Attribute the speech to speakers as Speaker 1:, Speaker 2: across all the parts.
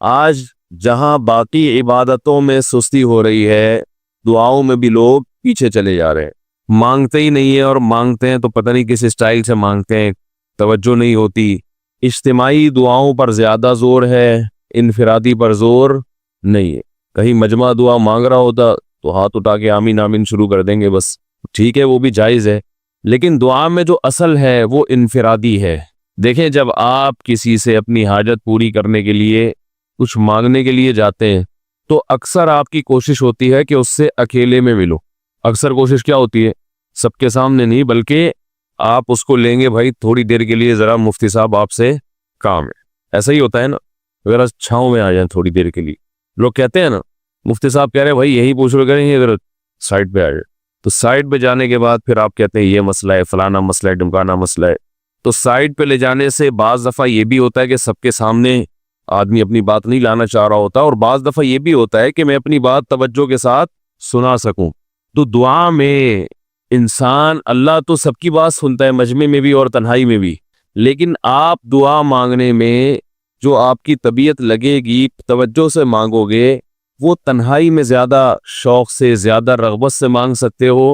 Speaker 1: آج جہاں باقی عبادتوں میں سستی ہو رہی ہے، دعاؤں میں بھی لوگ پیچھے چلے جا رہے ہیں، مانگتے ہی نہیں ہیں، اور مانگتے ہیں تو پتہ نہیں کس اسٹائل سے مانگتے ہیں، توجہ نہیں ہوتی۔ اجتماعی دعاؤں پر زیادہ زور ہے، انفرادی پر زور نہیں ہے۔ کہیں مجمع دعا مانگ رہا ہوتا تو ہاتھ اٹھا کے آمین آمین شروع کر دیں گے، بس ٹھیک ہے، وہ بھی جائز ہے، لیکن دعا میں جو اصل ہے وہ انفرادی ہے۔ دیکھیں، جب آپ کسی سے اپنی حاجت پوری کرنے کے لیے، کچھ مانگنے کے لیے جاتے ہیں تو اکثر آپ کی کوشش ہوتی ہے کہ اس سے اکیلے میں ملو۔ اکثر کوشش کیا ہوتی ہے؟ سب کے سامنے نہیں، بلکہ آپ اس کو لیں گے، بھائی تھوڑی دیر کے لیے ذرا مفتی صاحب آپ سے کام ہے۔ ایسا ہی ہوتا ہے نا، اگر چھاؤں میں آ جائیں تھوڑی دیر کے لیے، لوگ کہتے ہیں نا مفتی صاحب کہہ رہے ہیں بھائی یہی پوچھ رہے کریں گے، اگر سائڈ پہ آ جائے تو سائڈ پہ جانے کے بعد پھر آپ کہتے ہیں یہ مسئلہ ہے، فلانا مسئلہ ہے، ڈمکانا مسئلہ ہے۔ تو سائڈ پہ لے جانے سے بعض دفعہ یہ بھی ہوتا ہے کہ سب کے سامنے آدمی اپنی بات نہیں لانا چاہ رہا ہوتا، اور بعض دفعہ یہ بھی ہوتا ہے کہ میں اپنی بات توجہ کے ساتھ سنا سکوں۔ تو دعا میں انسان، اللہ تو سب کی بات سنتا ہے، مجمع میں بھی اور تنہائی میں بھی، لیکن آپ دعا مانگنے میں جو آپ کی طبیعت لگے گی، توجہ سے مانگو گے، وہ تنہائی میں زیادہ شوق سے، زیادہ رغبت سے مانگ سکتے ہو۔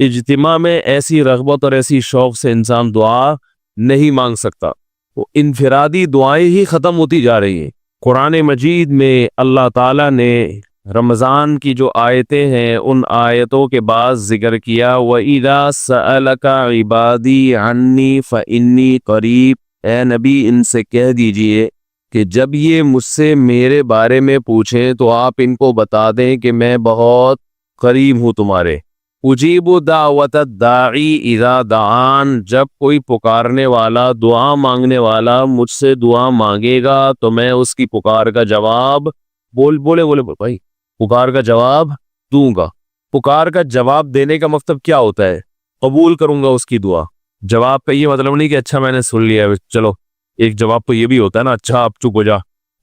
Speaker 1: اجتماع میں ایسی رغبت اور ایسی شوق سے انسان دعا نہیں مانگ سکتا، وہ انفرادی دعائیں ہی ختم ہوتی جا رہی ہیں۔ قرآن مجید میں اللہ تعالیٰ نے رمضان کی جو آیتیں ہیں ان آیتوں کے بعد ذکر کیا، وَإِذَا سَأَلَكَ عِبَادِي عَنِّي فَإِنِّي قَرِيب، اے نبی ان سے کہہ دیجئے کہ جب یہ مجھ سے میرے بارے میں پوچھیں تو آپ ان کو بتا دیں کہ میں بہت قریب ہوں تمہارے۔ اجیب دعوت الداعی اذا دعان، جب کوئی پکارنے والا، دعا مانگنے والا مجھ سے دعا مانگے گا تو میں اس کی پکار کا جواب بولے بھائی پکار کا جواب دوں گا۔ پکار کا جواب دینے کا مطلب کیا ہوتا ہے؟ قبول کروں گا اس کی دعا۔ جواب کا یہ مطلب نہیں کہ اچھا میں نے سن لیا ہے، چلو ایک جواب تو یہ بھی ہوتا ہے نا، اچھا آپ چپ ہو جا۔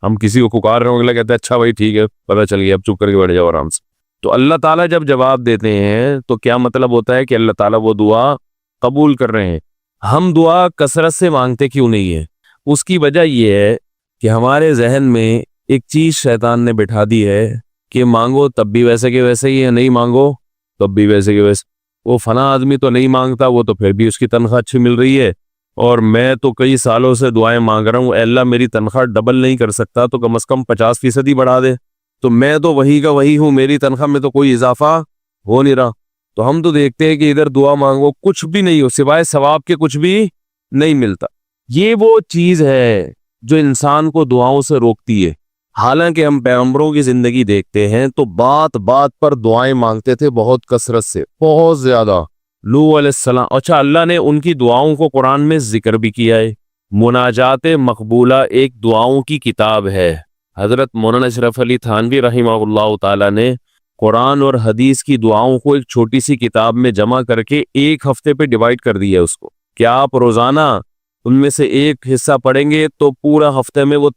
Speaker 1: ہم کسی کو پکار رہے ہوں گے، کہتے ہیں اچھا بھائی ٹھیک ہے، پتہ چل گیا، اب چپ کر کے بیٹھ جاؤ آرام سے۔ تو اللہ تعالیٰ جب جواب دیتے ہیں تو کیا مطلب ہوتا ہے کہ اللہ تعالیٰ وہ دعا قبول کر رہے ہیں۔ ہم دعا کثرت سے مانگتے کیوں نہیں ہیں؟ اس کی وجہ یہ ہے کہ ہمارے ذہن میں ایک چیز شیطان نے بٹھا دی ہے کہ مانگو تب بھی ویسے کے ویسے ہی ہے، نہیں مانگو تب بھی ویسے کے ویسے۔ وہ فلاں آدمی تو نہیں مانگتا، وہ تو پھر بھی اس کی تنخواہ اچھی مل رہی ہے، اور میں تو کئی سالوں سے دعائیں مانگ رہا ہوں، اے اللہ میری تنخواہ ڈبل نہیں کر سکتا تو کم از کم 50% ہی بڑھا دے، تو میں تو وہی کا وہی ہوں، میری تنخواہ میں تو کوئی اضافہ ہو نہیں رہا۔ تو ہم تو دیکھتے ہیں کہ ادھر دعا مانگو کچھ بھی نہیں ہو، سوائے ثواب کے کچھ بھی نہیں ملتا۔ یہ وہ چیز ہے جو انسان کو دعاؤں سے روکتی ہے۔ حالانکہ ہم پیغمبروں کی زندگی دیکھتے ہیں تو بات بات پر دعائیں مانگتے تھے، بہت کثرت سے، بہت زیادہ۔ نوح علیہ السلام، اچھا اللہ نے ان کی دعاؤں کو قرآن میں ذکر بھی کیا ہے۔ مناجات مقبولہ ایک دعاؤں کی کتاب ہے۔ حضرت مولانا اشرف علی تھانوی رحمہ اللہ تعالی نے قرآن اور حدیث کی دعاؤں کو ایک چھوٹی سی کتاب میں جمع کر کے ایک ہفتے پہ ڈیوائیڈ کر دیا اس کو، کہ آپ روزانہ ان میں سے ایک حصہ پڑھیں گے تو پورا ہفتے میں وہ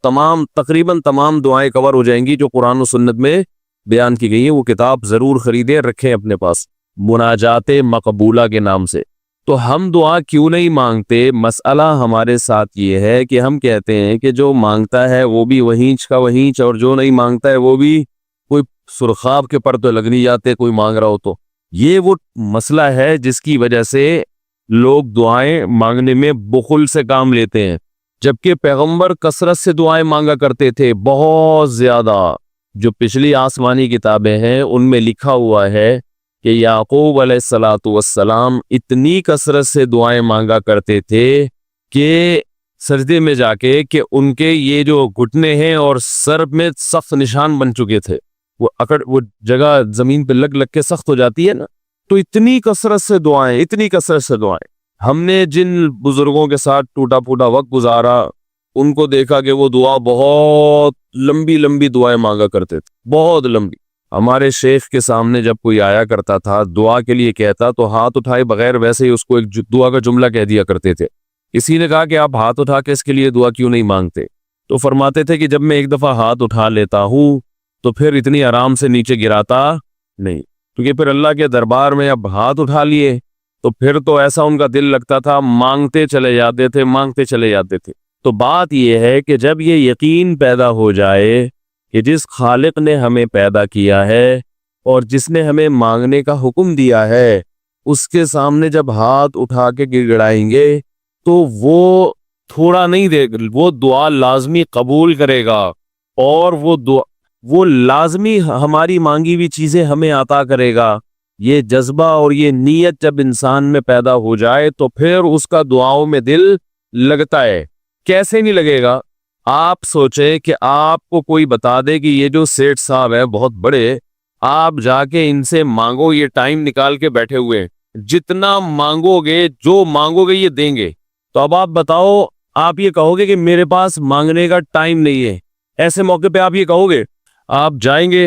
Speaker 1: تقریباً تمام دعائیں کور ہو جائیں گی جو قرآن و سنت میں بیان کی گئی ہیں۔ وہ کتاب ضرور خریدیں، رکھیں اپنے پاس، مناجات مقبولہ کے نام سے۔ تو ہم دعا کیوں نہیں مانگتے؟ مسئلہ ہمارے ساتھ یہ ہے کہ ہم کہتے ہیں کہ جو مانگتا ہے وہ بھی وہینچ کا وہینچ، اور جو نہیں مانگتا ہے وہ بھی کوئی سرخاب کے پر تو لگ نہیں جاتے کوئی مانگ رہا ہو تو۔ یہ وہ مسئلہ ہے جس کی وجہ سے لوگ دعائیں مانگنے میں بخل سے کام لیتے ہیں، جبکہ پیغمبر کثرت سے دعائیں مانگا کرتے تھے، بہت زیادہ۔ جو پچھلی آسمانی کتابیں ہیں ان میں لکھا ہوا ہے کہ یعقوب علیہ السلام اتنی کثرت سے دعائیں مانگا کرتے تھے کہ سجدے میں جا کے کہ ان کے یہ جو گھٹنے ہیں اور سر میں سخت نشان بن چکے تھے، وہ جگہ زمین پہ لگ لگ کے سخت ہو جاتی ہے نا، تو اتنی کثرت سے دعائیں، اتنی کثرت سے دعائیں۔ ہم نے جن بزرگوں کے ساتھ ٹوٹا پھوٹا وقت گزارا ان کو دیکھا کہ وہ دعا بہت لمبی لمبی دعائیں مانگا کرتے تھے، بہت لمبی۔ ہمارے شیخ کے سامنے جب کوئی آیا کرتا تھا دعا کے لیے کہتا تو ہاتھ اٹھائے بغیر ویسے ہی اس کو ایک دعا کا جملہ کہہ دیا کرتے تھے۔ کسی نے کہا کہ آپ ہاتھ اٹھا کے اس کے لیے دعا کیوں نہیں مانگتے؟ تو فرماتے تھے کہ جب میں ایک دفعہ ہاتھ اٹھا لیتا ہوں تو پھر اتنی آرام سے نیچے گراتا نہیں، کیونکہ پھر اللہ کے دربار میں اب ہاتھ اٹھا لیے تو پھر تو ایسا ان کا دل لگتا تھا، مانگتے چلے جاتے تھے، مانگتے چلے جاتے تھے۔ تو بات یہ ہے کہ جب یہ یقین پیدا ہو جائے کہ جس خالق نے ہمیں پیدا کیا ہے اور جس نے ہمیں مانگنے کا حکم دیا ہے، اس کے سامنے جب ہاتھ اٹھا کے گڑ گڑائیں گے تو وہ تھوڑا نہیں دے گا، وہ دعا لازمی قبول کرے گا، اور وہ لازمی ہماری مانگی ہوئی چیزیں ہمیں عطا کرے گا۔ یہ جذبہ اور یہ نیت جب انسان میں پیدا ہو جائے تو پھر اس کا دعاؤں میں دل لگتا ہے۔ کیسے نہیں لگے گا؟ آپ سوچیں کہ آپ کو کوئی بتا دے کہ یہ جو سیٹھ صاحب ہے بہت بڑے، آپ جا کے ان سے مانگو، یہ ٹائم نکال کے بیٹھے ہوئے، جتنا مانگو گے، جو مانگو گے یہ دیں گے۔ تو اب آپ بتاؤ، آپ یہ کہو گے کہ میرے پاس مانگنے کا ٹائم نہیں ہے؟ ایسے موقع پہ آپ یہ کہو گے؟ آپ جائیں گے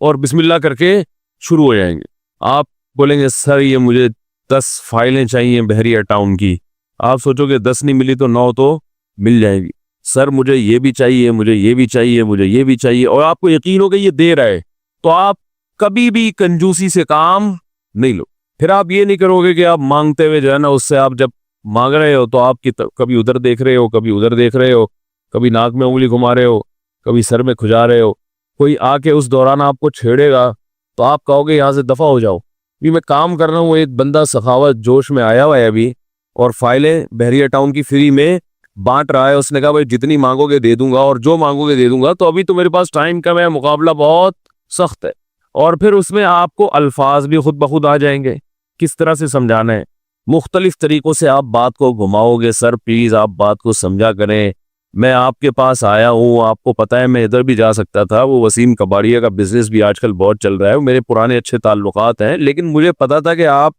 Speaker 1: اور بسم اللہ کر کے شروع ہو جائیں گے۔ آپ بولیں گے سر یہ مجھے 10 فائلیں چاہیے بحریہ ٹاؤن کی۔ آپ سوچو گے 10 نہیں ملی تو 9 تو مل جائے گی۔ سر مجھے یہ بھی چاہیے، مجھے یہ بھی چاہیے، مجھے یہ بھی چاہیے، اور آپ کو یقین ہو کہ یہ دے رہا ہے، تو آپ کبھی بھی کنجوسی سے کام نہیں لو۔ پھر آپ یہ نہیں کرو گے کہ آپ مانگتے ہوئے جو ہے نا، اس سے آپ جب مانگ رہے ہو تو آپ کی کبھی ادھر دیکھ رہے ہو، کبھی ادھر دیکھ رہے ہو، کبھی ناک میں انگلی گھما رہے ہو، کبھی سر میں کھجا رہے ہو۔ کوئی آ کے اس دوران آپ کو چھیڑے گا تو آپ کہو گے یہاں سے دفع ہو جاؤ، بھی میں کام کر رہا ہوں۔ ایک بندہ سخاوت جوش میں آیا ہوا ہے ابھی، اور فائلیں بحریہ ٹاؤن کی فری میں بانٹ رہا ہے۔ اس نے کہا بھائی جتنی مانگو گے دے دوں گا، اور جو مانگو گے دے دوں گا، تو ابھی تو میرے پاس ٹائم کم ہے، مقابلہ بہت سخت ہے۔ اور پھر اس میں آپ کو الفاظ بھی خود بخود آ جائیں گے، کس طرح سے سمجھانا ہے، مختلف طریقوں سے آپ بات کو گھماؤ گے۔ سر پلیز آپ بات کو سمجھا کریں، میں آپ کے پاس آیا ہوں، آپ کو پتہ ہے میں ادھر بھی جا سکتا تھا، وہ وسیم کباڑیہ کا بزنس بھی آج کل بہت چل رہا ہے، میرے پرانے اچھے تعلقات ہیں، لیکن مجھے پتا تھا کہ آپ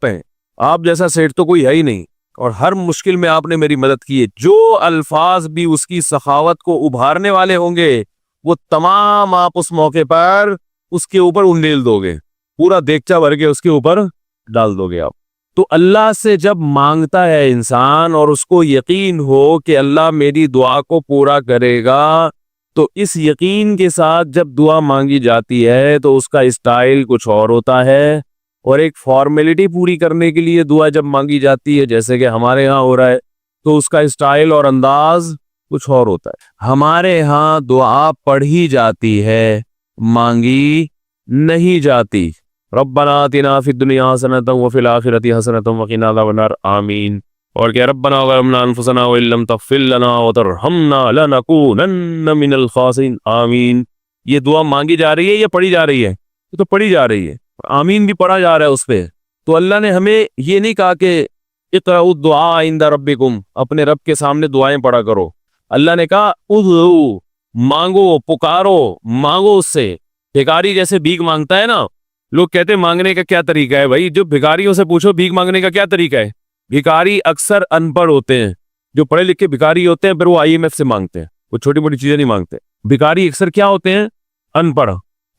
Speaker 1: ہیں، آپ جیسا سیٹ تو کوئی ہے ہی نہیں، اور ہر مشکل میں آپ نے میری مدد کی ہے۔ جو الفاظ بھی اس کی سخاوت کو ابھارنے والے ہوں گے، وہ تمام آپ اس موقع پر اس کے اوپر انڈیل دو گے، پورا دیگچا بھر کے اس کے اوپر ڈال دو گے آپ۔ تو اللہ سے جب مانگتا ہے انسان اور اس کو یقین ہو کہ اللہ میری دعا کو پورا کرے گا، تو اس یقین کے ساتھ جب دعا مانگی جاتی ہے تو اس کا اسٹائل کچھ اور ہوتا ہے، اور ایک فارمیلٹی پوری کرنے کے لیے دعا جب مانگی جاتی ہے جیسے کہ ہمارے ہاں ہو رہا ہے، تو اس کا اسٹائل اور انداز کچھ اور ہوتا ہے۔ ہمارے ہاں دعا پڑھی جاتی ہے، مانگی نہیں جاتی۔ ربنا آتنا فی الدنیا حسنۃ وفی الآخرۃ حسنۃ وقنا عذاب النار، آمین۔ اور کہ ربنا ظلمنا انفسنا وان لم تغفر لنا وترحمنا لنکونن من الخاسرین، آمین۔ یہ دعا مانگی جا رہی ہے یا پڑھی جا رہی ہے؟ یہ تو پڑھی جا رہی ہے، آمین بھی پڑھا جا رہا ہے اس پہ۔ تو اللہ نے ہمیں یہ نہیں کہا کہ اقرؤوا الدعاء عند ربکم، اپنے رب کے سامنے دعائیں پڑھا کرو۔ اللہ نے کہا ادعوا، مانگو، پکارو، مانگو اس سے۔ بھکاری جیسے بھیک مانگتا ہے نا، لوگ کہتے ہیں مانگنے کا کیا طریقہ ہے؟ بھائی جو بھکاریوں سے پوچھو بھیک مانگنے کا کیا طریقہ ہے۔ بھکاری اکثر ان پڑھ ہوتے ہیں، جو پڑھے لکھے بھکاری ہوتے ہیں پھر وہ IMF سے مانگتے ہیں، وہ چھوٹی موٹی چیزیں نہیں مانگتے۔ بھکاری اکثر کیا ہوتے ہیں؟ ان پڑھ،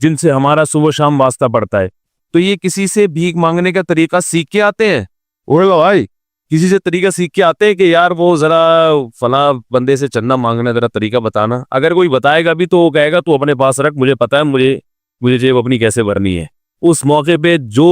Speaker 1: جن سے ہمارا صبح شام واسطہ پڑتا ہے۔ تو یہ کسی سے بھیک مانگنے کا طریقہ سیکھ کے آتے ہیں؟ بھائی کسی سے طریقہ سیکھ کے آتے ہیں کہ یار وہ ذرا فلاں بندے سے چندہ مانگنا، ذرا طریقہ بتانا؟ اگر کوئی بتائے گا بھی تو وہ کہے گا تو اپنے پاس رکھ، مجھے پتا ہے مجھے جیب اپنی کیسے بھرنی ہے۔ اس موقع پہ جو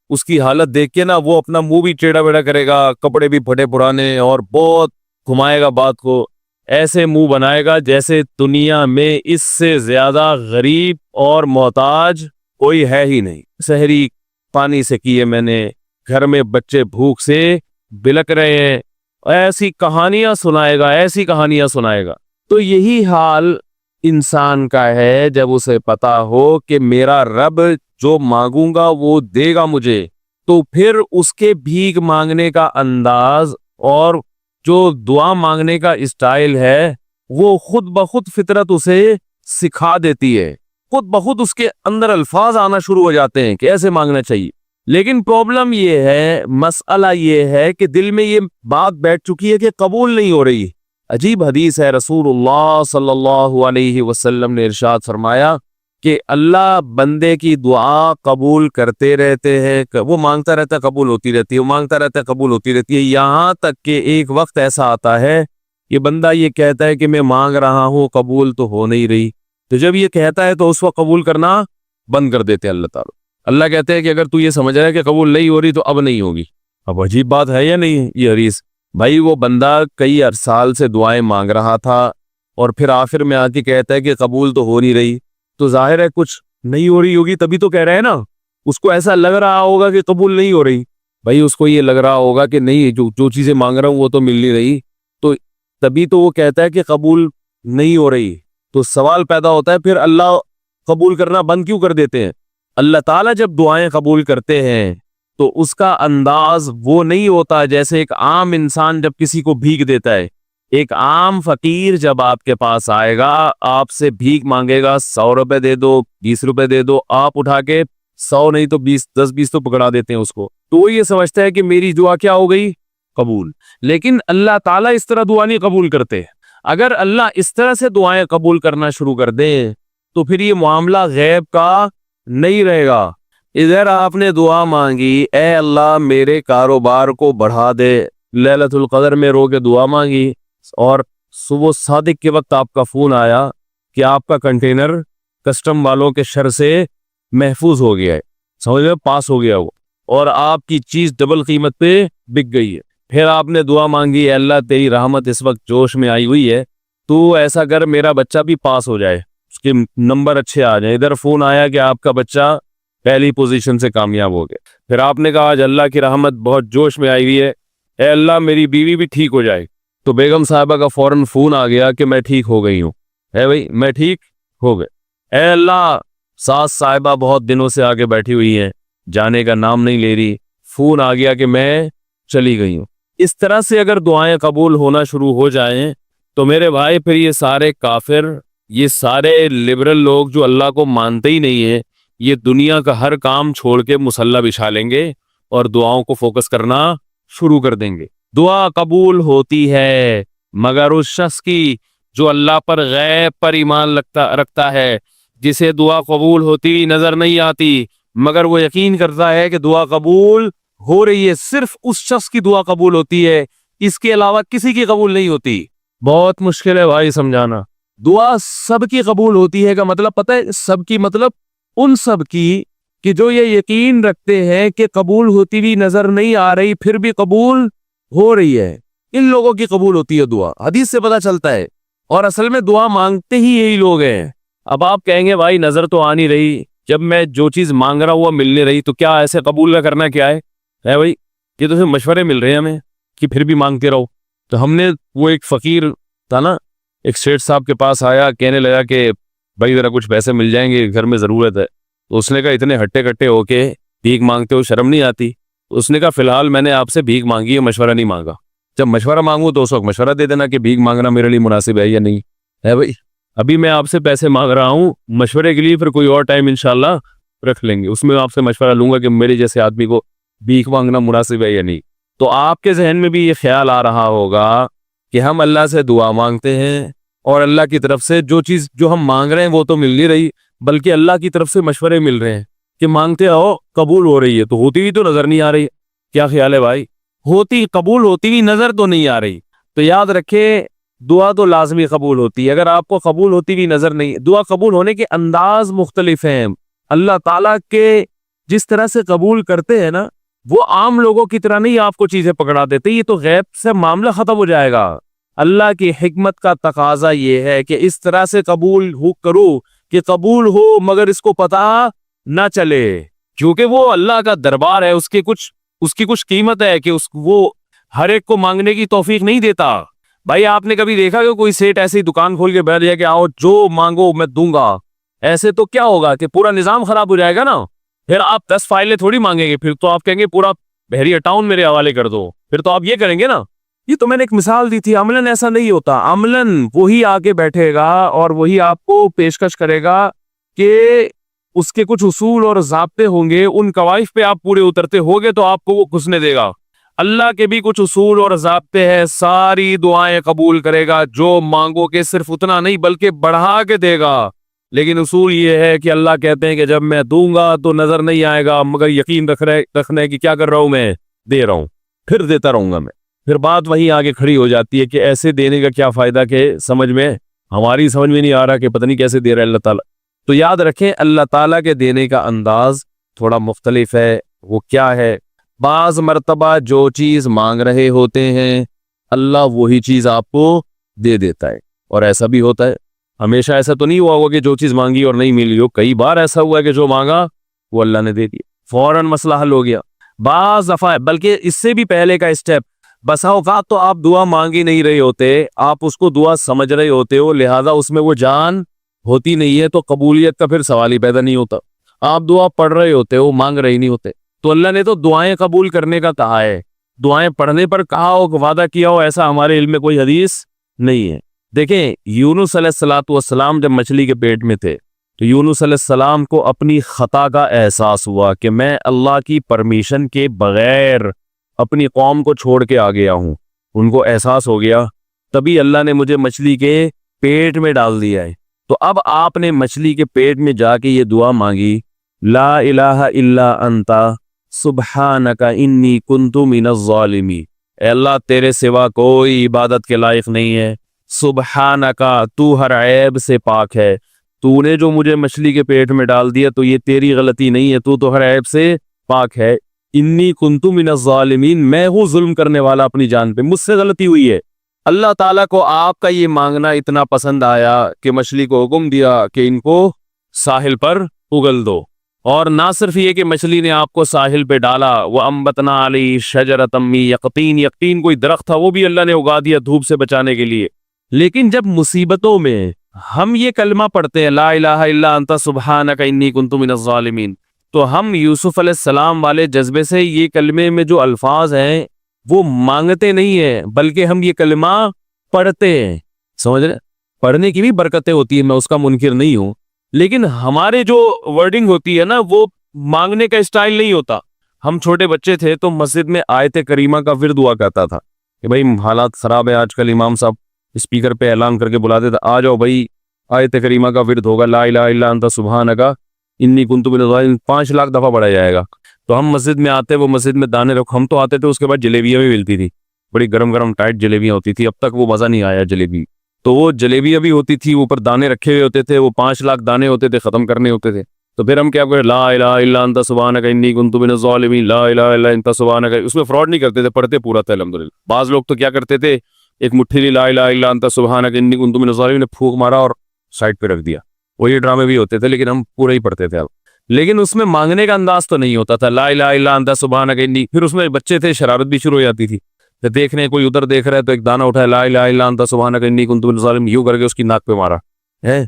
Speaker 1: اس کی حالت دیکھ کے نا، وہ اپنا منہ بھی ٹیڑھا بیڑھا کرے گا، کپڑے بھی پھٹے پرانے، اور بہت گھمائے گا بات کو، ایسے منہ بنائے گا جیسے دنیا میں اس سے زیادہ غریب اور محتاج کوئی ہے ہی نہیں۔ سحری پانی سے کیے میں نے، گھر میں بچے بھوک سے بلک رہے ہیں، ایسی کہانیاں سنائے گا، ایسی کہانیاں سنائے گا۔ تو یہی حال انسان کا ہے جب اسے پتا ہو کہ میرا رب جو مانگوں گا وہ دے گا مجھے، تو پھر اس کے بھیک مانگنے کا انداز اور جو دعا مانگنے کا اسٹائل ہے وہ خود بخود فطرت اسے سکھا دیتی ہے، خود بخود اس کے اندر الفاظ آنا شروع ہو جاتے ہیں کہ ایسے مانگنا چاہیے۔ لیکن پرابلم یہ ہے، مسئلہ یہ ہے کہ دل میں یہ بات بیٹھ چکی ہے کہ قبول نہیں ہو رہی۔ عجیب حدیث ہے، رسول اللہ صلی اللہ علیہ وسلم نے ارشاد فرمایا کہ اللہ بندے کی دعا قبول کرتے رہتے ہیں، وہ مانگتا رہتا ہے قبول ہوتی رہتی ہے، وہ مانگتا رہتا ہے قبول ہوتی رہتی ہے، یہاں تک کہ ایک وقت ایسا آتا ہے کہ بندہ یہ کہتا ہے کہ میں مانگ رہا ہوں قبول تو ہو نہیں رہی، تو جب یہ کہتا ہے تو اس وقت قبول کرنا بند کر دیتے ہیں اللہ تعالیٰ۔ اللہ کہتے ہیں کہ اگر تو یہ سمجھ رہا ہے کہ قبول نہیں ہو رہی تو اب نہیں ہوگی۔ اب عجیب بات ہے یا نہیں یہ حدیث؟ بھائی وہ بندہ کئی سال سے دعائیں مانگ رہا تھا اور پھر آخر میں آ کے کہتا ہے کہ قبول تو ہو نہیں رہی، تو ظاہر ہے کچھ نہیں ہو رہی ہوگی، تبھی تو کہہ رہے ہیں نا. اس کو ایسا لگ رہا ہوگا کہ قبول نہیں ہو رہی. بھائی اس کو یہ لگ رہا ہوگا کہ نہیں، جو چیزیں مانگ رہا ہوں وہ تو مل نہیں رہی، تو تبھی تو وہ کہتا ہے کہ قبول نہیں ہو رہی. تو سوال پیدا ہوتا ہے پھر اللہ قبول کرنا بند کیوں کر دیتے ہیں؟ اللہ تعالیٰ جب دعائیں قبول کرتے ہیں تو اس کا انداز وہ نہیں ہوتا جیسے ایک عام انسان جب کسی کو بھیک دیتا ہے. ایک عام فقیر جب آپ کے پاس آئے گا، آپ سے بھیک مانگے گا، 100 روپے دے دو، 20 روپے دے دو، آپ اٹھا کے 100 نہیں تو 20، 10-20 تو پکڑا دیتے ہیں اس کو. تو وہ یہ سمجھتا ہے کہ میری دعا کیا ہو گئی؟ قبول. لیکن اللہ تعالیٰ اس طرح دعا نہیں قبول کرتے. اگر اللہ اس طرح سے دعائیں قبول کرنا شروع کر دیں تو پھر یہ معاملہ غیب کا نہیں رہے گا. ادھر آپ نے دعا مانگی، اے اللہ میرے کاروبار کو بڑھا دے، لیلۃ القدر میں رو کے دعا مانگی، اور صبح صادق کے وقت آپ کا فون آیا کہ آپ کا کنٹینر کسٹم والوں کے شر سے محفوظ ہو گیا ہے، سمجھ میں پاس ہو گیا وہ، اور آپ کی چیز ڈبل قیمت پہ بک گئی ہے. پھر آپ نے دعا مانگی، اے اللہ تیری رحمت اس وقت جوش میں آئی ہوئی ہے، تو ایسا کر میرا بچہ بھی پاس ہو جائے، اس کے نمبر اچھے آ جائیں. ادھر فون آیا کہ آپ کا بچہ پہلی پوزیشن سے کامیاب ہو گیا. پھر آپ نے کہا آج اللہ کی رحمت بہت جوش میں آئی ہوئی ہے، اے اللہ میری بیوی بھی ٹھیک ہو جائے. تو بیگم صاحبہ کا فوراً فون آ گیا کہ میں ٹھیک ہو گئی ہوں. ہے بھائی میں ٹھیک ہو گئے. اے اللہ ساس صاحبہ بہت دنوں سے آگے بیٹھی ہوئی ہیں، جانے کا نام نہیں لے رہی، فون آ گیا کہ میں چلی گئی ہوں. اس طرح سے اگر دعائیں قبول ہونا شروع ہو جائیں تو میرے بھائی پھر یہ سارے کافر، یہ سارے لبرل لوگ جو اللہ کو مانتے ہی نہیں ہیں، یہ دنیا کا ہر کام چھوڑ کے مصلی بچھا لیں گے اور دعاؤں کو فوکس کرنا شروع کر دیں گے. دعا قبول ہوتی ہے مگر اس شخص کی جو اللہ پر غیب پر ایمان رکھتا ہے، جسے دعا قبول ہوتی ہوئی نظر نہیں آتی مگر وہ یقین کرتا ہے کہ دعا قبول ہو رہی ہے. صرف اس شخص کی دعا قبول ہوتی ہے، اس کے علاوہ کسی کی قبول نہیں ہوتی. بہت مشکل ہے بھائی سمجھانا. دعا سب کی قبول ہوتی ہے کا مطلب پتہ ہے؟ سب کی مطلب ان سب کی کہ جو یہ یقین رکھتے ہیں کہ قبول ہوتی بھی نظر نہیں آ رہی پھر بھی قبول ہو رہی ہے، ان لوگوں کی قبول ہوتی ہے دعا. حدیث سے پتہ چلتا ہے، اور اصل میں دعا مانگتے ہی یہی لوگ ہیں. اب آپ کہیں گے بھائی نظر تو آ نہیں رہی، جب میں جو چیز مانگ رہا ہوں وہ مل نہیں رہی، تو کیا ایسے قبول نہ کرنا کیا ہے بھائی؟ یہ تو صرف مشورے مل رہے ہیں ہمیں کہ پھر بھی مانگتے رہو. تو ہم نے وہ ایک فقیر تھا نا، ایک سیٹ صاحب کے پاس آیا، کہنے لگا کہ بھائی ذرا کچھ پیسے مل جائیں گے، گھر میں ضرورت ہے. تو اس نے کہا اتنے ہٹے کٹے ہو کے بھیک مانگتے ہو، شرم نہیں آتی؟ اس نے کہا فی الحال میں نے آپ سے بھیک مانگی ہے، مشورہ نہیں مانگا. جب مشورہ مانگوں تو اس وقت مشورہ دے دینا کہ بھیک مانگنا میرے لیے مناسب ہے یا نہیں ہے. بھائی ابھی میں آپ سے پیسے مانگ رہا ہوں مشورے کے لیے، پھر کوئی اور ٹائم انشاءاللہ رکھ لیں گے، اس میں آپ سے مشورہ لوں گا کہ میرے جیسے آدمی کو بھیک مانگنا مناسب ہے یا نہیں. تو آپ کے ذہن میں بھی یہ خیال آ رہا ہوگا کہ ہم اللہ سے دعا مانگتے ہیں اور اللہ کی طرف سے جو چیز جو ہم مانگ رہے ہیں وہ تو مل نہیں رہی، بلکہ اللہ کی طرف سے مشورے مل رہے ہیں کہ مانگتے آؤ قبول ہو رہی ہے، تو ہوتی ہوئی تو نظر نہیں آ رہی. کیا خیال ہے بھائی؟ قبول ہوتی ہوئی نظر تو نہیں آ رہی. تو یاد رکھے دعا تو لازمی قبول ہوتی ہے. اگر آپ کو قبول ہوتی ہوئی نظر نہیں، دعا قبول ہونے کے انداز مختلف ہیں. اللہ تعالیٰ کے جس طرح سے قبول کرتے ہیں نا، وہ عام لوگوں کی طرح نہیں آپ کو چیزیں پکڑا دیتے، یہ تو غیب سے معاملہ ختم ہو جائے گا. اللہ کی حکمت کا تقاضا یہ ہے کہ اس طرح سے قبول کرو کہ قبول ہو مگر اس کو پتہ نہ چلے، کیونکہ وہ اللہ کا دربار ہے، اس کی کچھ قیمت ہے کہ وہ ہر ایک کو مانگنے کی توفیق نہیں دیتا. بھائی آپ نے کبھی دیکھا کہ کوئی سیٹ ایسی دکان کھول کے بیٹھ جائے کہ آؤ جو مانگو میں دوں گا؟ ایسے تو کیا ہوگا کہ پورا نظام خراب ہو جائے گا نا. پھر آپ 10 فائلیں تھوڑی مانگیں گے، پھر تو آپ کہیں گے پورا بحریہ ٹاؤن میرے حوالے کر دو، پھر تو آپ یہ کریں گے نا. یہ تو میں نے ایک مثال دی تھی. عملاً ایسا نہیں ہوتا. عملاً وہی آگے بیٹھے گا اور وہی آپ کو پیشکش کرے گا کہ اس کے کچھ اصول اور ضابطے ہوں گے، ان قواعد پہ آپ پورے اترتے ہوگے تو آپ کو وہ گھسنے دے گا. اللہ کے بھی کچھ اصول اور ضابطے ہیں، ساری دعائیں قبول کرے گا، جو مانگو کہ صرف اتنا نہیں بلکہ بڑھا کے دے گا. لیکن اصول یہ ہے کہ اللہ کہتے ہیں کہ جب میں دوں گا تو نظر نہیں آئے گا، مگر یقین رکھنا کہ کیا کر رہا ہوں، میں دے رہا ہوں، پھر دیتا رہوں گا میں. پھر بات وہیں آگے کھڑی ہو جاتی ہے کہ ایسے دینے کا کیا فائدہ کہ ہماری سمجھ میں نہیں آ رہا کہ پتہ نہیں کیسے دے رہا ہے اللہ تعالیٰ. تو یاد رکھیں اللہ تعالیٰ کے دینے کا انداز تھوڑا مختلف ہے. وہ کیا ہے؟ بعض مرتبہ جو چیز مانگ رہے ہوتے ہیں اللہ وہی چیز آپ کو دے دیتا ہے. اور ایسا بھی ہوتا ہے, ہمیشہ ایسا تو نہیں ہوا ہوگا کہ جو چیز مانگی اور نہیں ملی ہو. کئی بار ایسا ہوا ہے کہ جو مانگا وہ اللہ نے دے دیا, فوراً مسئلہ حل ہو گیا. بعض دفعہ بلکہ اس سے بھی پہلے کا اسٹیپ, بسا اوقات تو آپ دعا مانگ ہی نہیں رہے ہوتے, آپ اس کو دعا سمجھ رہے ہوتے ہو, لہذا اس میں وہ جان ہوتی نہیں ہے, تو قبولیت کا پھر سوال ہی پیدا نہیں ہوتا. آپ دعا پڑھ رہے ہوتے ہو, مانگ رہے نہیں ہوتے. تو اللہ نے تو دعائیں قبول کرنے کا کہا ہے, دعائیں پڑھنے پر کہا ہو, وعدہ کیا ہو, ایسا ہمارے علم میں کوئی حدیث نہیں ہے. دیکھیں یونس علیہ الصلوۃ والسلام جب مچھلی کے پیٹ میں تھے تو یونس علیہ السلام کو اپنی خطا کا احساس ہوا کہ میں اللہ کی پرمیشن کے بغیر اپنی قوم کو چھوڑ کے آ گیا ہوں. ان کو احساس ہو گیا, تبھی اللہ نے مجھے مچھلی کے پیٹ میں ڈال دیا ہے. تو اب آپ نے مچھلی کے پیٹ میں جا کے یہ دعا مانگی, لا الہ الا انت سبحانک انی کنت من الظالمین. اے اللہ تیرے سوا کوئی عبادت کے لائق نہیں ہے, سبحانکا تو ہر عیب سے پاک ہے, تو نے جو مجھے مچھلی کے پیٹ میں ڈال دیا تو یہ تیری غلطی نہیں ہے, تو ہر عیب سے پاک ہے. انی کنت من الظالمین, میں ہوں ظلم کرنے والا اپنی جان پہ, مجھ سے غلطی ہوئی ہے. اللہ تعالیٰ کو آپ کا یہ مانگنا اتنا پسند آیا کہ مچھلی کو حکم دیا کہ ان کو ساحل پر اگل دو. اور نہ صرف یہ کہ مچھلی نے آپ کو ساحل پہ ڈالا, وہ انبتنا علی شجرۃ من یقطین, یقطین کوئی درخت تھا وہ بھی اللہ نے اگا دیا دھوپ سے بچانے کے لیے. لیکن جب مصیبتوں میں ہم یہ کلمہ پڑھتے ہیں لا الہ الا انت سبحانک انی کنت من الظالمین, تو ہم یوسف علیہ السلام والے جذبے سے یہ کلمے میں جو الفاظ ہیں وہ مانگتے نہیں ہیں, بلکہ ہم یہ کلمہ پڑھتے ہیں. سمجھ رہے, پڑھنے کی بھی برکتیں ہوتی ہیں, میں اس کا منکر نہیں ہوں, لیکن ہمارے جو ورڈنگ ہوتی ہے نا وہ مانگنے کا اسٹائل نہیں ہوتا. ہم چھوٹے بچے تھے تو مسجد میں آیت کریمہ کا ورد ہوا کرتا تھا کہ بھائی حالات خراب ہے آج کل, امام صاحب اسپیکر پہ اعلان کر کے بلاتے تھے, آ جاؤ بھائی آیت کریمہ کا ورد ہوگا, لا الہ الا انت سبحانک انی کنت من الظالمین, 5 لاکھ دفعہ پڑھا جائے گا. تو ہم مسجد میں آتے, وہ مسجد میں دانے رکھ, ہم تو آتے تھے, اس کے بعد جلیبیاں بھی ملتی تھی, بڑی گرم گرم ٹائٹ جلیبیاں ہوتی تھی. اب تک وہ مزہ نہیں آیا جلیبی, تو وہ جلیبیاں بھی ہوتی تھی, اوپر دانے رکھے ہوئے ہوتے تھے, وہ 5 لاکھ دانے ہوتے تھے, ختم کرنے ہوتے تھے. تو پھر ہم کیا کریں, لا الہ الا انت سبحانک انی کنت من الظالمین, لا الہ الا انت سبحانک. اس میں فراڈ نہیں کرتے تھے, پڑھتے پورا تھا الحمدللہ. بعض لوگ تو کیا کرتے تھے, ایک مٹھی لی لا الہ الا انت سبحانک انی کنت من الظالمین نے پھونک مارا اور سائڈ پہ رکھ دیا. وہ یہ ڈرامے بھی ہوتے تھے, لیکن ہم پورا ہی پڑھتے تھے. لیکن اس میں مانگنے کا انداز تو نہیں ہوتا تھا, لا الہ الا انت سبحانک انی. پھر اس میں بچے تھے, شرارت بھی شروع ہو جاتی تھی, دیکھنے کوئی ادھر دیکھ رہا ہے تو ایک دانہ اٹھایا, لا الہ الا انت سبحانک انی کنت من الظالمین, یوں کر کے اس کی ناک پہ مارا ہے.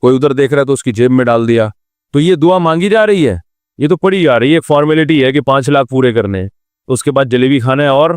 Speaker 1: کوئی ادھر دیکھ رہا ہے تو اس کی جیب میں ڈال دیا. تو یہ دعا مانگی جا رہی ہے, یہ تو پڑھی جا رہی ہے, ایک فارمیلٹی ہے کہ 5 لاکھ پورے کرنے ہیں, اس کے بعد جلیبی کھانا ہے اور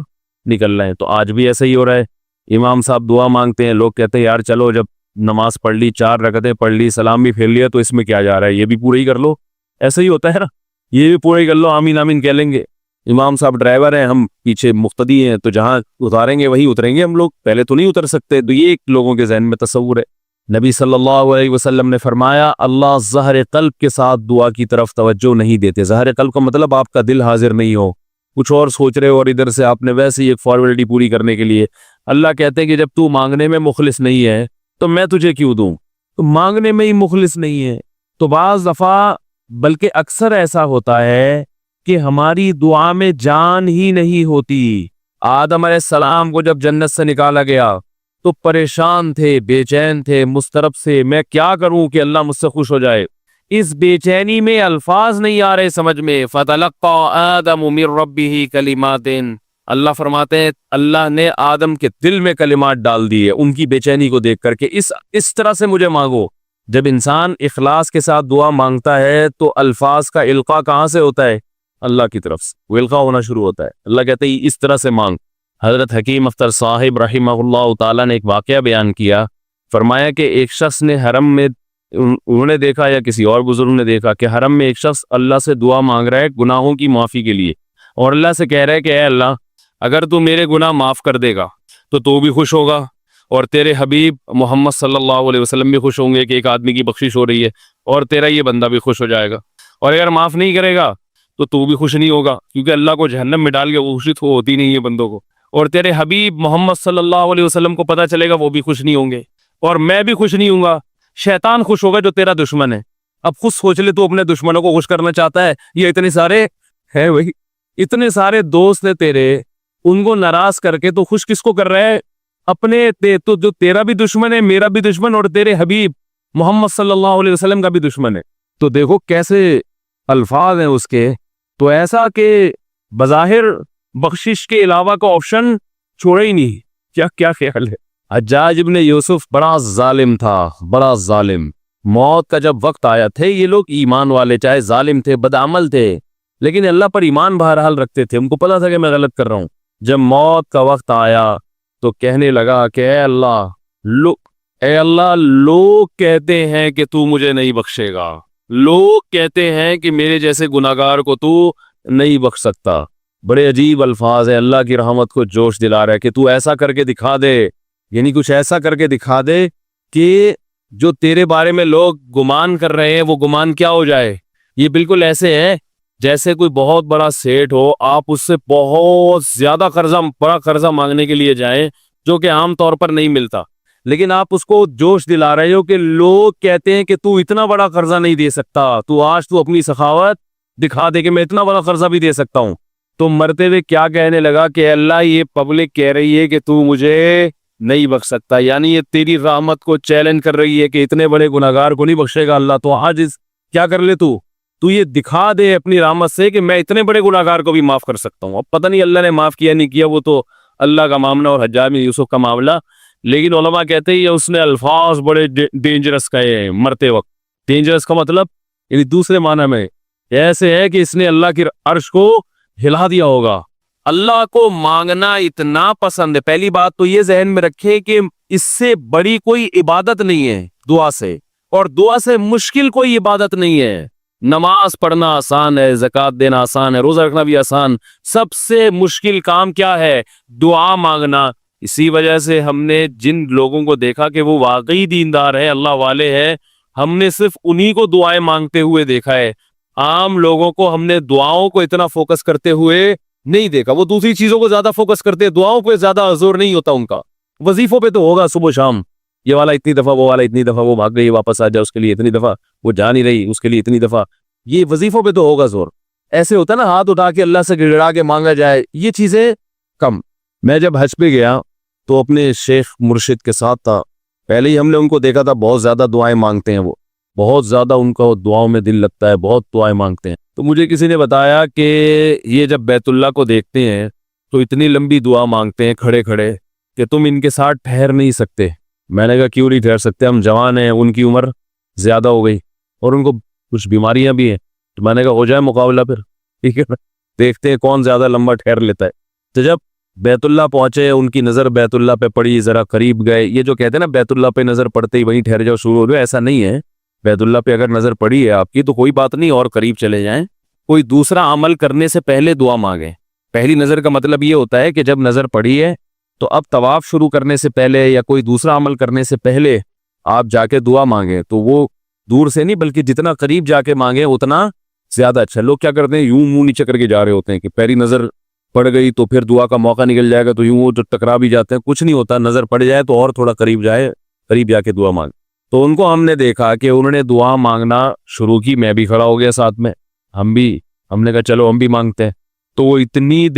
Speaker 1: نکلنا ہے. تو آج بھی ایسا ہی ہو رہا ہے, امام صاحب دعا مانگتے ہیں, لوگ کہتے ہیں یار چلو جب نماز پڑھ لی, 4 رکعتیں پڑھ لی, سلام بھی پھیر لیا, تو اس میں کیا جا رہا ہے, یہ بھی پورا ہی کر لو. ایسا ہی ہوتا ہے نا, یہ بھی پورا ہی کر لو, آمین آمین کہہ لیں گے. امام صاحب ڈرائیور ہیں, ہم پیچھے مقتدی ہیں, تو جہاں اتاریں گے وہی اتریں گے ہم لوگ, پہلے تو نہیں اتر سکتے. تو یہ ایک لوگوں کے ذہن میں تصور ہے. نبی صلی اللہ علیہ وسلم نے فرمایا اللہ ظاہر قلب کے ساتھ دعا کی طرف توجہ نہیں دیتے. ظاہر قلب کا مطلب آپ کا دل حاضر نہیں ہو, کچھ اور سوچ رہے ہو, اور ادھر سے آپ نے ویسے ہی ایک فارمیلٹی پوری کرنے کے لیے. اللہ کہتے ہیں کہ جب تو مانگنے میں مخلص نہیں ہے تو میں تجھے کیوں دوں. تو مانگنے میں ہی مخلص نہیں ہے. تو بعض دفعہ بلکہ اکثر ایسا ہوتا ہے کہ ہماری دعا میں جان ہی نہیں ہوتی. آدم علیہ السلام کو جب جنت سے نکالا گیا تو پریشان تھے, بے چین تھے, مضطرب سے, میں کیا کروں کہ اللہ مجھ سے خوش ہو جائے. اس بے چینی میں الفاظ نہیں آ رہے سمجھ میں. فَتَلَقَّى آدَمُ مِن رَبِّهِ كَلِمَاتٍ, اللہ فرماتے ہیں اللہ نے آدم کے دل میں کلمات ڈال دیے ان کی بے چینی کو دیکھ کر کے اس طرح سے مجھے مانگو. جب انسان اخلاص کے ساتھ دعا مانگتا ہے تو الفاظ کا القاء کہاں سے ہوتا ہے, اللہ کی طرف سے وہ القاء ہونا شروع ہوتا ہے. اللہ کہتے ہیں اس طرح سے مانگ. حضرت حکیم اختر صاحب رحمہ اللہ تعالیٰ نے ایک واقعہ بیان کیا, فرمایا کہ ایک شخص نے حرم میں, انہوں نے دیکھا یا کسی اور بزرگ نے دیکھا کہ حرم میں ایک شخص اللہ سے دعا مانگ رہا ہے گناہوں کی معافی کے لیے, اور اللہ سے کہہ رہا ہے کہ اے اللہ اگر تو میرے گناہ معاف کر دے گا تو بھی خوش ہوگا, اور تیرے حبیب محمد صلی اللہ علیہ وسلم بھی خوش ہوں گے کہ ایک آدمی کی بخشش ہو رہی ہے, اور تیرا یہ بندہ بھی خوش ہو جائے گا. اور اگر معاف نہیں کرے گا تو بھی خوش نہیں ہوگا, کیونکہ اللہ کو جہنم میں ڈال کے خوشی تو ہوتی نہیں ہے بندوں کو. اور تیرے حبیب محمد صلی اللہ علیہ وسلم کو پتہ چلے گا وہ بھی خوش نہیں ہوں گے, اور میں بھی خوش نہیں ہوں گا. شیطان خوش ہوگا جو تیرا دشمن ہے. اب خود سوچ لے, تو اپنے دشمنوں کو خوش کرنا چاہتا ہے, یہ اتنے سارے ہے, وہی اتنے سارے دوست ہیں تیرے, ان کو ناراض کر کے تو خوش کس کو کر رہا ہے؟ اپنے تو جو تیرا بھی دشمن ہے، میرا بھی دشمن، اور تیرے حبیب محمد صلی اللہ علیہ وسلم کا بھی دشمن ہے۔ تو دیکھو کیسے الفاظ ہیں اس کے۔ تو ایسا کہ بظاہر بخشش کے علاوہ کا آپشن چھوڑا ہی نہیں۔ کیا خیال ہے؟ حجاج ابن یوسف بڑا ظالم تھا، بڑا ظالم۔ موت کا جب وقت آیا تھے، یہ لوگ ایمان والے، چاہے ظالم تھے، بدعمل تھے، لیکن اللہ پر ایمان بہرحال رکھتے تھے، ان کو پتا تھا کہ میں غلط کر رہا ہوں۔ جب موت کا وقت آیا تو کہنے لگا کہ اے اللہ لوگ کہتے ہیں کہ تو مجھے نہیں بخشے گا، لوگ کہتے ہیں کہ میرے جیسے گناہگار کو تو نہیں بخش سکتا۔ بڑے عجیب الفاظ ہیں، اللہ کی رحمت کو جوش دلا رہا ہے کہ تو ایسا کر کے دکھا دے، یعنی کچھ ایسا کر کے دکھا دے کہ جو تیرے بارے میں لوگ گمان کر رہے ہیں وہ گمان کیا ہو جائے۔ یہ بالکل ایسے ہے جیسے کوئی بہت بڑا سیٹ ہو، آپ اس سے بہت زیادہ بڑا قرضہ مانگنے کے لیے جائیں جو کہ عام طور پر نہیں ملتا، لیکن آپ اس کو جوش دلا رہے ہو کہ لوگ کہتے ہیں کہ تو اتنا بڑا قرضہ نہیں دے سکتا، تو آج تو اپنی سخاوت دکھا دے کہ میں اتنا بڑا قرضہ بھی دے سکتا ہوں۔ تو مرتے ہوئے کیا کہنے لگا کہ اللہ یہ پبلک کہہ رہی ہے کہ تو مجھے نہیں بخش سکتا، یعنی یہ تیری رحمت کو چیلنج کر رہی ہے کہ اتنے بڑے گناہگار کو نہیں بخشے گا اللہ، تو آج کیا کر لے تو یہ دکھا دے اپنی رحمت سے کہ میں اتنے بڑے گناہگار کو بھی معاف کر سکتا ہوں۔ اب پتہ نہیں اللہ نے معاف کیا نہیں کیا، وہ تو اللہ کا معاملہ اور حجاج بن یوسف کا معاملہ، لیکن علماء کہتے ہیں اس نے الفاظ بڑے ڈینجرس کہے ہیں مرتے وقت۔ ڈینجرس کا مطلب یعنی دوسرے معنی میں ایسے ہے کہ اس نے اللہ کی عرش کو ہلا دیا ہوگا۔ اللہ کو مانگنا اتنا پسند ہے۔ پہلی بات تو یہ ذہن میں رکھے کہ اس سے بڑی کوئی عبادت نہیں ہے دعا سے، اور دعا سے مشکل کوئی عبادت نہیں ہے۔ نماز پڑھنا آسان ہے، زکوٰۃ دینا آسان ہے، روزہ رکھنا بھی آسان۔ سب سے مشکل کام کیا ہے؟ دعا مانگنا۔ اسی وجہ سے ہم نے جن لوگوں کو دیکھا کہ وہ واقعی دیندار ہے، اللہ والے ہیں، ہم نے صرف انہی کو دعائیں مانگتے ہوئے دیکھا ہے۔ عام لوگوں کو ہم نے دعاؤں کو اتنا فوکس کرتے ہوئے نہیں دیکھا، وہ دوسری چیزوں کو زیادہ فوکس کرتے ہیں، دعاؤں پہ زیادہ زور نہیں ہوتا ان کا۔ وظیفوں پہ تو ہوگا صبح شام، یہ والا اتنی دفعہ، وہ والا اتنی دفعہ، وہ بھاگ گئی واپس آ جائے اس کے لیے اتنی دفعہ، وہ جا نہیں رہی اس کے لیے اتنی دفعہ، یہ وظیفوں پہ تو ہوگا زور۔ ایسے ہوتا نا ہاتھ اٹھا کے اللہ سے گڑگڑا کے مانگا جائے، یہ چیزیں کم۔ میں جب حج پہ گیا تو اپنے شیخ مرشد کے ساتھ تھا، پہلے ہی ہم نے ان کو دیکھا تھا بہت زیادہ دعائیں مانگتے ہیں، وہ بہت زیادہ ان کا دعاؤں میں دل لگتا ہے، بہت دعائیں مانگتے ہیں۔ تو مجھے کسی نے بتایا کہ یہ جب بیت اللہ کو دیکھتے ہیں تو اتنی لمبی دعا مانگتے ہیں کھڑے کھڑے کہ تم ان کے ساتھ ٹھہر نہیں سکتے۔ میں نے کہا کیوں نہیں ٹھہر سکتے، ہم جوان ہیں، ان کی عمر زیادہ ہو گئی اور ان کو کچھ بیماریاں بھی ہیں، تو میں نے کہا ہو جائے مقابلہ پھر، ٹھیک ہے نا، دیکھتے ہیں کون زیادہ لمبا ٹھہر لیتا ہے۔ تو جب بیت اللہ پہنچے، ان کی نظر بیت اللہ پہ پڑی، ذرا قریب گئے۔ یہ جو کہتے ہیں نا بیت اللہ پہ نظر پڑتے ہی وہیں ٹھہر جاؤ شروع ہو گئے، ایسا نہیں ہے۔ بیت اللہ پہ اگر نظر پڑی ہے آپ کی تو کوئی بات نہیں، اور قریب چلے جائیں، کوئی دوسرا عمل کرنے سے پہلے دعا مانگیں۔ پہلی نظر کا مطلب یہ ہوتا ہے کہ جب نظر پڑی ہے تو اب طواف شروع کرنے سے پہلے یا کوئی دوسرا عمل کرنے سے پہلے آپ جا کے دعا مانگیں، تو وہ دور سے نہیں بلکہ جتنا قریب جا کے مانگیں اتنا زیادہ اچھا۔ لوگ کیا کرتے ہیں، یوں منہ نیچے کر کے جا رہے ہوتے ہیں کہ پہلی نظر پڑ گئی تو پھر دعا کا موقع نکل جائے گا، تو یوں وہ ٹکرا بھی جاتے ہیں۔ کچھ نہیں ہوتا، نظر پڑ جائے تو اور تھوڑا قریب جائے، قریب جا کے دعا مانگ۔ تو ان کو ہم نے دیکھا کہ انہوں نے دعا مانگنا شروع کی، میں بھی کھڑا ہو گیا ساتھ میں، ہم نے کہا چلو ہم بھی مانگتے ہیں۔ تو وہ اتنی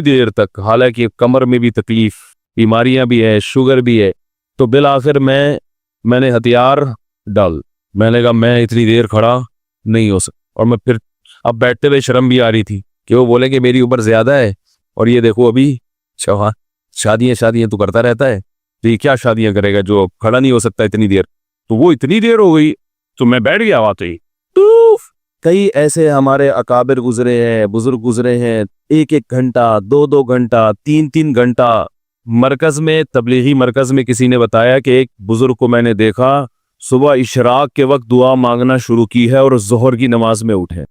Speaker 1: دیر تک حالانکہ کمر میں بھی تکلیف، بیماریاں بھی ہے، شوگر بھی ہے، تو بالآخر میں نے ہتھیار ڈال، میں نے کہا میں اتنی دیر کھڑا نہیں ہو سکتا۔ اور میں پھر اب بیٹھتے ہوئے شرم بھی آ رہی تھی کہ وہ بولے کہ میری عمر زیادہ ہے اور یہ دیکھو ابھی شادیاں تو کرتا رہتا ہے، تو یہ کیا شادیاں کرے گا جو کھڑا نہیں ہو سکتا اتنی دیر۔ تو وہ اتنی دیر ہو گئی تو میں بیٹھ گیا وہاں ہی۔ کئی ایسے ہمارے اکابر گزرے ہیں، بزرگ گزرے ہیں، 1 گھنٹہ، 2 گھنٹہ، 3 گھنٹہ مرکز میں، تبلیغی مرکز میں کسی نے بتایا کہ ایک بزرگ کو میں نے دیکھا صبح اشراق کے وقت دعا مانگنا شروع کی ہے اور ظہر کی نماز میں اٹھے۔